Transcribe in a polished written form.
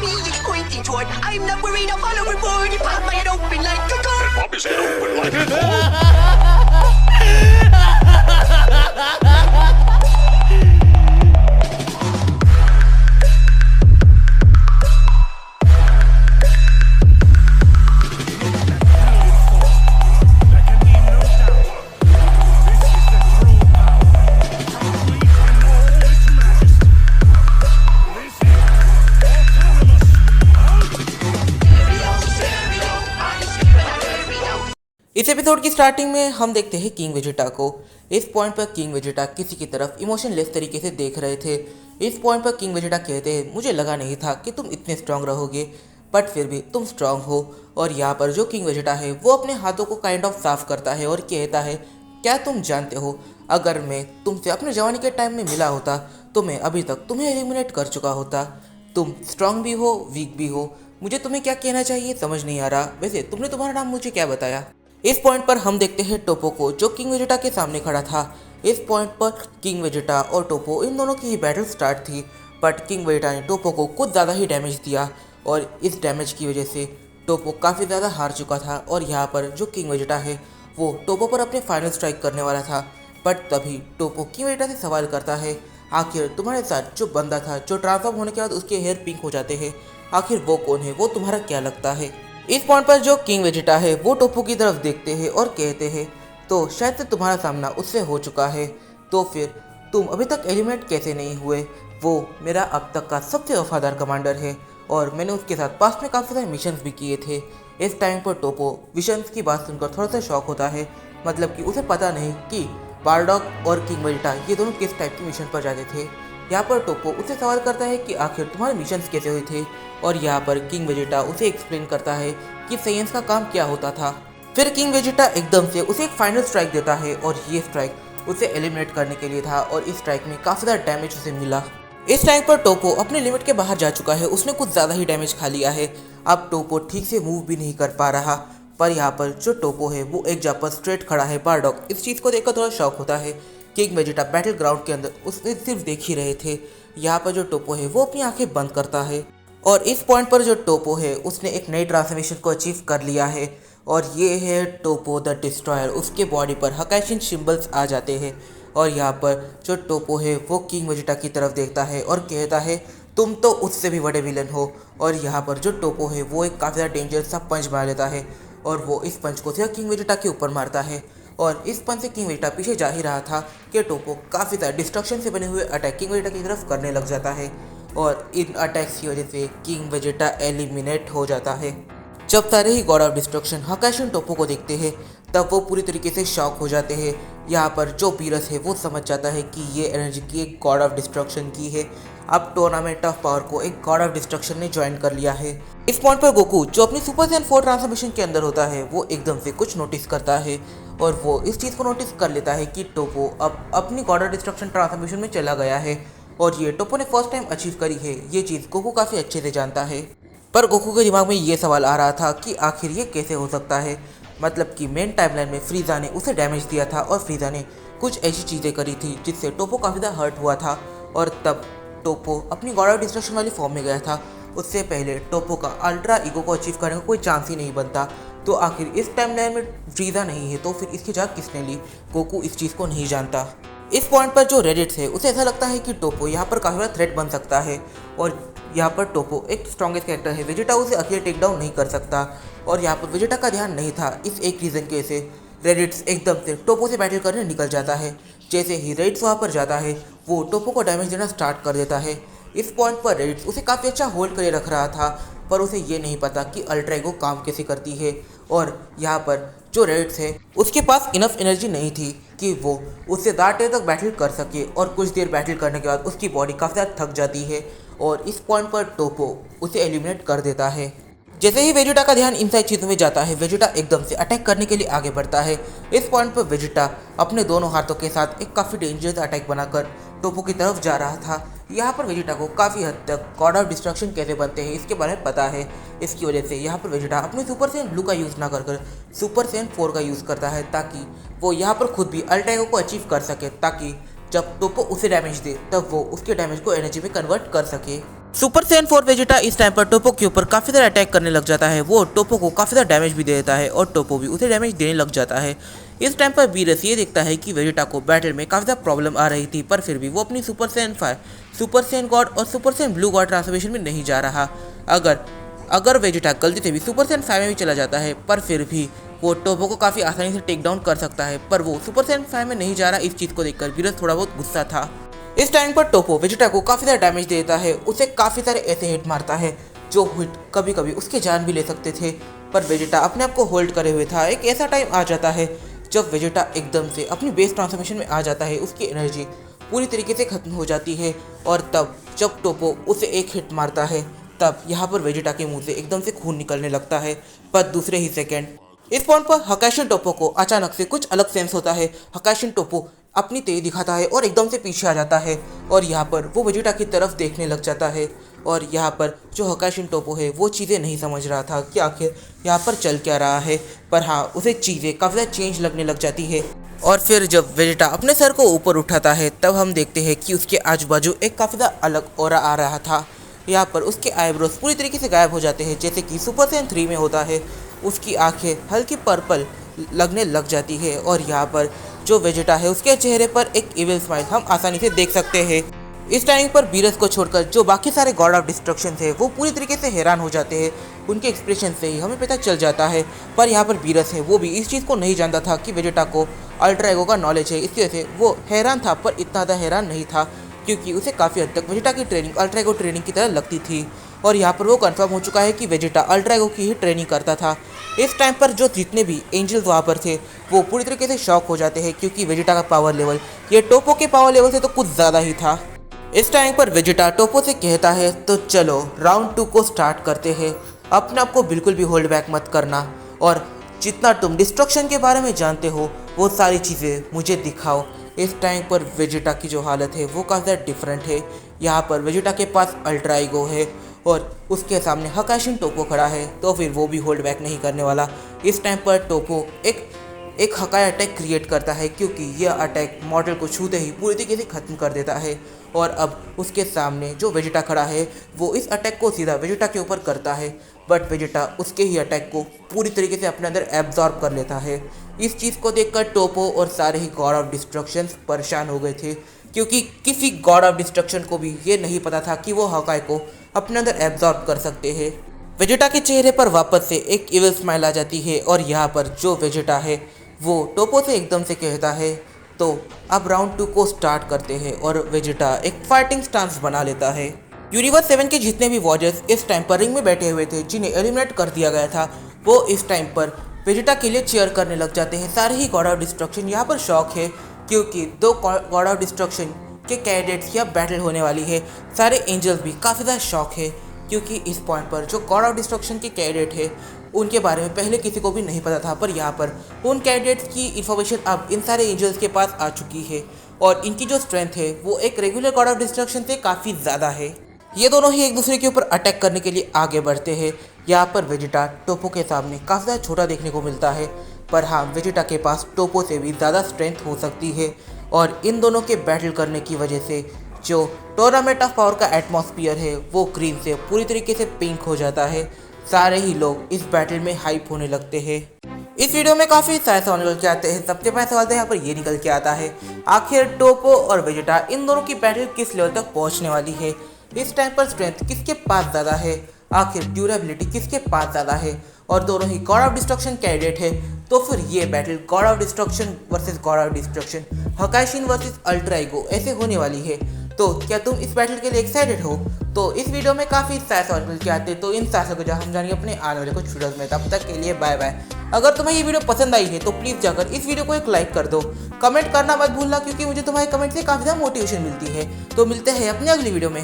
me is pointing toward. I'm not worried, I'll follow reward. You pop my head open like a gun. And pop his head open like a gun. इस episode की starting में हम देखते हैं king Vegeta को। इस point पर king Vegeta किसी की तरफ इमोशनलेस तरीके से देख रहे थे। इस पॉइंट पर किंग वेजिटा कहते हैं, मुझे लगा नहीं था कि तुम इतने स्ट्रांग रहोगे, बट फिर भी तुम स्ट्रांग हो। और यहाँ पर जो किंग वेजिटा है वो अपने हाथों को काइंड ऑफ साफ करता है और कहता है, क्या तुम जानते हो, अगर मैं तुमसे अपने जवानी के टाइम में मिला होता तो मैं अभी तक तुम्हें एलिमिनेट कर चुका होता। तुम स्ट्रांग भी हो, वीक भी हो। मुझे तुम्हें क्या कहना चाहिए समझ नहीं आ रहा। वैसे तुमने तुम्हारा नाम मुझे क्या बताया। इस पॉइंट पर हम देखते हैं टोपो को, जो किंग वेजिटा के सामने खड़ा था। इस पॉइंट पर किंग वेजिटा और टोपो इन दोनों की ही बैटल स्टार्ट थी, बट किंग वेजिटा ने टोपो को कुछ ज़्यादा ही डैमेज दिया और इस डैमेज की वजह से टोपो काफ़ी ज़्यादा हार चुका था। और यहाँ पर जो किंग वेजिटा है वो टोपो पर अपने फाइनल स्ट्राइक करने वाला था, बट तभी टोपो किंग वेजिटा से सवाल करता है, आखिर तुम्हारे साथ जो बंदा था जो ट्रांसफॉर्म होने के बाद उसके हेयर पिंक हो जाते हैं, आखिर वो कौन है, वो तुम्हारा क्या लगता है। इस पॉइंट पर जो किंग वेजिटा है वो टोपो की तरफ देखते हैं और कहते हैं, तो शायद से तुम्हारा सामना उससे हो चुका है, तो फिर तुम अभी तक एलिमिनेट कैसे नहीं हुए। वो मेरा अब तक का सबसे वफादार कमांडर है और मैंने उसके साथ पास्ट में काफ़ी सारे मिशंस भी किए थे। इस टाइम पर टोपो विशंस की बात सुनकर थोड़ा सा शॉक होता है, मतलब कि उसे पता नहीं कि बारडॉग और किंग वेजिटा ये दोनों किस टाइप के मिशन पर जाते थे। यहाँ पर टोपो उसे सवाल करता है कि आखिर तुम्हारे मिशंस कैसे हुए थे, और यहाँ पर किंग वेजिटा उसे एक्सप्लेन करता है कि साइंस का काम क्या होता था। फिर किंग वेजिटा एकदम से उसे एक फाइनल स्ट्राइक देता है और ये स्ट्राइक उसे एलिमिनेट करने के लिए था और इस स्ट्राइक में काफ़ी ज़्यादा डैमेज उसे मिला। इस टाइम पर टोपो अपने लिमिट के बाहर जा चुका है, उसने कुछ ज़्यादा ही डैमेज खा लिया है। अब टोपो ठीक से मूव भी नहीं कर पा रहा, पर यहाँ पर जो टोपो है वो एक जगह पर स्ट्रेट खड़ा है। बारडॉग इस चीज़ को देखकर थोड़ा शॉक होता है। किंग वेजिटा बैटल ग्राउंड के अंदर उसने सिर्फ देख ही रहे थे। यहाँ पर जो टोपो है वो अपनी आंखें बंद करता है और इस पॉइंट पर जो टोपो है उसने एक नई ट्रांसफॉर्मेशन को अचीव कर लिया है और ये है टोपो द डिस्ट्रॉयर। उसके बॉडी पर हकाशिन सिंबल्स आ जाते हैं और यहाँ पर जो टोपो है वो किंग वेजिटा की तरफ देखता है और कहता है, तुम तो उससे भी बड़े विलन हो। और यहाँ पर जो टोपो है वो एक काफ़ी ज़्यादा डेंजरस सा पंच मार लेता है और वो इस पंच को सीधा किंग वेजिटा के ऊपर मारता है और इस पंच से किंग वेजिटा पीछे जा ही रहा था कि टोपो काफ़ी ज़्यादा डिस्ट्रक्शन से बने हुए अटैक किंग वेजिटा की तरफ करने लग जाता है और इन अटैक्स की वजह से किंग वेजिटा एलिमिनेट हो जाता है। जब सारे ही गॉड ऑफ डिस्ट्रक्शन हकाशिन टोपो को देखते हैं तब वो पूरी तरीके से शॉक हो जाते हैं। यहाँ पर जो बीरस है वो समझ जाता है कि ये एनर्जी की एक गॉड ऑफ डिस्ट्रक्शन की है। अब टूर्नामेंट ऑफ पावर को एक गॉड ऑफ डिस्ट्रक्शन ने ज्वाइन कर लिया है। इस पॉइंट पर गोकू जो अपनी सुपर सैयन 4 ट्रांसफॉर्मेशन के अंदर होता है वो एकदम से कुछ नोटिस करता है और वो इस चीज़ को नोटिस कर लेता है कि टोपो अब अपनी गॉड ऑफ डिस्ट्रक्शन ट्रांसफॉर्मेशन में चला गया है और ये टोपो ने फर्स्ट टाइम अचीव करी है। ये चीज़ गोकू काफ़ी अच्छे से जानता है, पर गोकू के दिमाग में ये सवाल आ रहा था कि आखिर ये कैसे हो सकता है। मतलब कि मेन टाइमलाइन में फ्रीजा ने उसे डैमेज दिया था और फ्रीजा ने कुछ ऐसी चीज़ें करी थी जिससे टोपो काफ़ी ज़्यादा हर्ट हुआ था और तब टोपो अपनी गॉड ऑफ डिस्ट्रक्शन वाली फॉर्म में गया था। उससे पहले टोपो का अल्ट्रा ईगो को अचीव करने का कोई चांस ही नहीं बनता। तो आखिर इस टाइमलाइन में फ्रीजा नहीं है तो फिर इसकी जगह किसने ली, गोकू इस चीज़ को नहीं जानता। इस पॉइंट पर जो रेडिट है उसे ऐसा लगता है कि टोपो यहाँ पर काफ़ी बड़ा थ्रेट बन सकता है और यहाँ पर टोपो एक स्ट्रॉन्गेस्ट कैरेक्टर है, वेजिटा उसे अकेले टेक डाउन नहीं कर सकता और यहाँ पर वेजिटा का ध्यान नहीं था। इस एक रीज़न के से रेडिट्स एकदम से टोपो से बैटल करने निकल जाता है। जैसे ही रेडिट्स वहाँ पर जाता है वो टोपो को डैमेज देना स्टार्ट कर देता है। इस पॉइंट पर रेडिट्स उसे काफ़ी अच्छा होल्ड करके रख रहा था, पर उसे ये नहीं पता कि अल्ट्रा ईगो काम कैसे करती है और यहाँ पर जो रेडिट्स है उसके पास इनफ एनर्जी नहीं थी कि वो उससे ज़्यादा देर तक बैटल कर सके और कुछ देर बैटल करने के बाद उसकी बॉडी काफ़ी ज़्यादा थक जाती है और इस पॉइंट पर टोपो उसे एलिमिनेट कर देता है। जैसे ही वेजिटा का ध्यान इन सारी चीज़ों में जाता है वेजिटा एकदम से अटैक करने के लिए आगे बढ़ता है। इस पॉइंट पर वेजिटा अपने दोनों हाथों के साथ एक काफ़ी डेंजरस अटैक बनाकर टोपो की तरफ जा रहा था। यहाँ पर वेजिटा को काफ़ी हद तक गॉड ऑफ डिस्ट्रक्शन कैसे बनते हैं इसके बारे में पता है। इसकी वजह से यहाँ पर वेजिटा अपने सुपर सैयन ब्लू का यूज़ ना कर सुपर सैयन 4 का यूज़ करता है ताकि वो यहाँ पर खुद भी अल्ट्रा ईगो को अचीव कर सके, ताकि जब टोपो उसे डैमेज दे तब वो उसके डैमेज को एनर्जी में कन्वर्ट कर सके। सुपर सैयन 4 वेजिटा इस टाइम पर टोपो के ऊपर काफी ज्यादा अटैक करने लग जाता है। वो टोपो को काफी ज्यादा डैमेज भी दे देता है और टोपो भी उसे डैमेज देने लग जाता है। इस टाइम पर बीरस ये देखता है कि वेजिटा को बैटल में काफी ज्यादा प्रॉब्लम आ रही थी, पर फिर भी वो अपनी Super Saiyan 5, Super Saiyan God और Super Saiyan Blue God transformation में नहीं जा रहा। अगर वेजिटा गलती से भी सुपर सैयन 5 में भी चला जाता है, पर फिर भी वो टोपो को काफी आसानी से टेक डाउन कर सकता है, पर वो सुपर सैयन 5 में नहीं जा रहा। इस चीज को देखकर बीरस थोड़ा बहुत गुस्सा था। इस टाइम पर टोपो वेजिटा को काफी ज्यादा डैमेज देता है, उसे काफी सारे ऐसे हिट मारता है जो हिट कभी कभी उसके जान भी ले सकते थे, पर वेजिटा अपने आप को होल्ड करे हुए था। एक ऐसा टाइम आ जाता है जब वेजिटा एकदम से अपनी बेस ट्रांसफॉर्मेशन में आ जाता है, उसकी एनर्जी पूरी तरीके से खत्म हो जाती है और तब जब टोपो उसे एक हिट मारता है तब यहाँ पर वेजिटा के मुंह से एकदम से खून निकलने लगता है। पर दूसरे ही सेकेंड इस पॉइंट पर हकाशिन टोपो को अचानक से कुछ अलग सेंस होता है। हकाशिन टोपो अपनी तेज दिखाता है और एकदम से पीछे आ जाता है और यहाँ पर वो वेजिटा की तरफ देखने लग जाता है और यहाँ पर जो हकाशिन टोपो है वो चीज़ें नहीं समझ रहा था कि आखिर यहाँ पर चल क्या रहा है, पर हाँ उसे चीज़ें काफ़ी ज़्यादा चेंज लगने लग जाती है। और फिर जब वेजिटा अपने सर को ऊपर उठाता है तब हम देखते हैं कि उसके आजू बाजू एक काफ़ी ज़्यादा अलग ऑरा आ रहा था। यहाँ पर उसके आईब्रोज पूरी तरीके से गायब हो जाते हैं जैसे कि सुपर सैयन 3 में होता है। उसकी आंखें हल्की पर्पल लगने लग जाती है और यहाँ पर जो वेजिटा है उसके चेहरे पर एक इविल स्माइल हम आसानी से देख सकते हैं। इस टाइम पर बीरस को छोड़कर जो बाकी सारे गॉड ऑफ डिस्ट्रक्शन थे वो पूरी तरीके से हैरान हो जाते हैं। उनके एक्सप्रेशन से ही हमें पता चल जाता है, पर यहाँ पर बीरस है वो भी इस चीज़ को नहीं जानता था कि वेजिटा को अल्ट्रा ईगो का नॉलेज है। इसकी वजह से वो हैरान था, पर इतना ज़्यादा हैरान नहीं था क्योंकि उसे काफ़ी हद तक वेजिटा की ट्रेनिंग अल्ट्रा ईगो ट्रेनिंग की तरह लगती थी और यहाँ पर वो कंफर्म हो चुका है कि वेजिटा अल्ट्रा ईगो की ही ट्रेनिंग करता था। इस टाइम पर जो जितने भी एंजल्स वहाँ पर थे वो पूरी तरीके से शॉक हो जाते हैं क्योंकि वेजिटा का पावर लेवल ये टोपो के पावर लेवल से तो कुछ ज़्यादा ही था। इस टाइम पर वेजिटा टोपो से कहता है तो चलो राउंड 2 को स्टार्ट करते हैं, अपने आप को बिल्कुल भी होल्ड बैक मत करना और जितना तुम डिस्ट्रक्शन के बारे में जानते हो वो सारी चीज़ें मुझे दिखाओ। इस टाइम पर वेजिटा की जो हालत है वो काफ़ी ज़्यादा डिफरेंट है। यहाँ पर वेजिटा के पास अल्ट्रा ईगो है और उसके सामने हकाशिन टोपो खड़ा है, तो फिर वो भी होल्ड बैक नहीं करने वाला। इस टाइम पर टोपो एक हकाई अटैक क्रिएट करता है क्योंकि यह अटैक मॉडल को छूते ही पूरी तरीके से ख़त्म कर देता है और अब उसके सामने जो वेजिटा खड़ा है वो इस अटैक को सीधा वेजिटा के ऊपर करता है, बट वेजिटा उसके ही अटैक को पूरी तरीके से अपने अंदर एब्जॉर्ब कर लेता है। इस चीज़ को देखकर टोपो और सारे ही गॉड ऑफ डिस्ट्रक्शन परेशान हो गए थे क्योंकि किसी गॉड ऑफ डिस्ट्रक्शन को भी ये नहीं पता था कि वो हकाई को अपने अंदर एब्जॉर्ब कर सकते हैं। वेजिटा के चेहरे पर वापस से एक इविल स्माइल आ जाती है और यहाँ पर जो वेजिटा है वो टोपो से एकदम से कहता है तो अब राउंड 2 को स्टार्ट करते हैं और वेजिटा एक फाइटिंग स्टांस बना लेता है। यूनिवर्स 7 के जितने भी वॉरियर्स इस टाइम पर रिंग में बैठे हुए थे जिन्हें एलिमिनेट कर दिया गया था वो इस टाइम पर वेजिटा के लिए चीयर करने लग जाते हैं। सारे ही गॉड ऑफ डिस्ट्रक्शन यहाँ पर शॉक है क्योंकि 2 गॉड ऑफ डिस्ट्रक्शन के कैंडिडेट्स या बैटल होने वाली है। सारे एंजल्स भी काफ़ी ज़्यादा शॉक है क्योंकि इस पॉइंट पर जो गॉड ऑफ डिस्ट्रक्शन के कैंडिडेट है उनके बारे में पहले किसी को भी नहीं पता था, पर यहाँ पर उन कैंडिडेट्स की इन्फॉर्मेशन अब इन सारे एंजल्स के पास आ चुकी है और इनकी जो स्ट्रेंथ है वो एक रेगुलर गॉड ऑफ डिस्ट्रक्शन से काफ़ी ज़्यादा है। ये दोनों ही एक दूसरे के ऊपर अटैक करने के लिए आगे बढ़ते हैं। यहाँ पर वेजिटा टोपो के सामने काफ़ी ज़्यादा छोटा देखने को मिलता है, पर हाँ वेजिटा के पास टोपो से भी ज़्यादा स्ट्रेंथ हो सकती है और इन दोनों के बैटल करने की वजह से जो टूर्नामेंट ऑफ पावर का एटमॉस्फेयर है वो ग्रीन से पूरी तरीके से पिंक हो जाता है। सारे ही लोग इस बैटल में हाइप होने लगते हैं। इस वीडियो में काफ़ी सारे सवाल निकल के आते हैं। सबसे पहले सवाल तो यहाँ पर ये निकल के आता है आखिर टोपो और वेजिटा इन दोनों की बैटल किस लेवल तक पहुँचने वाली है। इस टाइम पर स्ट्रेंथ किसके पास ज़्यादा है, आखिर ड्यूरेबिलिटी किसके पास ज़्यादा है और दोनों ही गॉड ऑफ डिस्ट्रक्शन कैंडिडेट है, तो फिर ये battle god of destruction versus god of destruction, Hakaishin versus Ultra Ego ऐसे होने वाली है। तो क्या तुम इस बैटल के लिए एक्साइटेड हो? तो इस वीडियो में काफ़ी सारे सवाल मिल के आते हैं, तो इन सारे को हम जानेंगे अपने आने वाले कुछ वीडियोस में। तब तक के लिए बाय बाय। अगर तुम्हें ये वीडियो पसंद आई है तो प्लीज़ जाकर इस वीडियो को एक लाइक कर दो, कमेंट करना मत भूलना क्योंकि मुझे तुम्हारे कमेंट से काफ़ी ज़्यादा मोटिवेशन मिलती है। तो मिलते हैं अपनी अगली वीडियो में।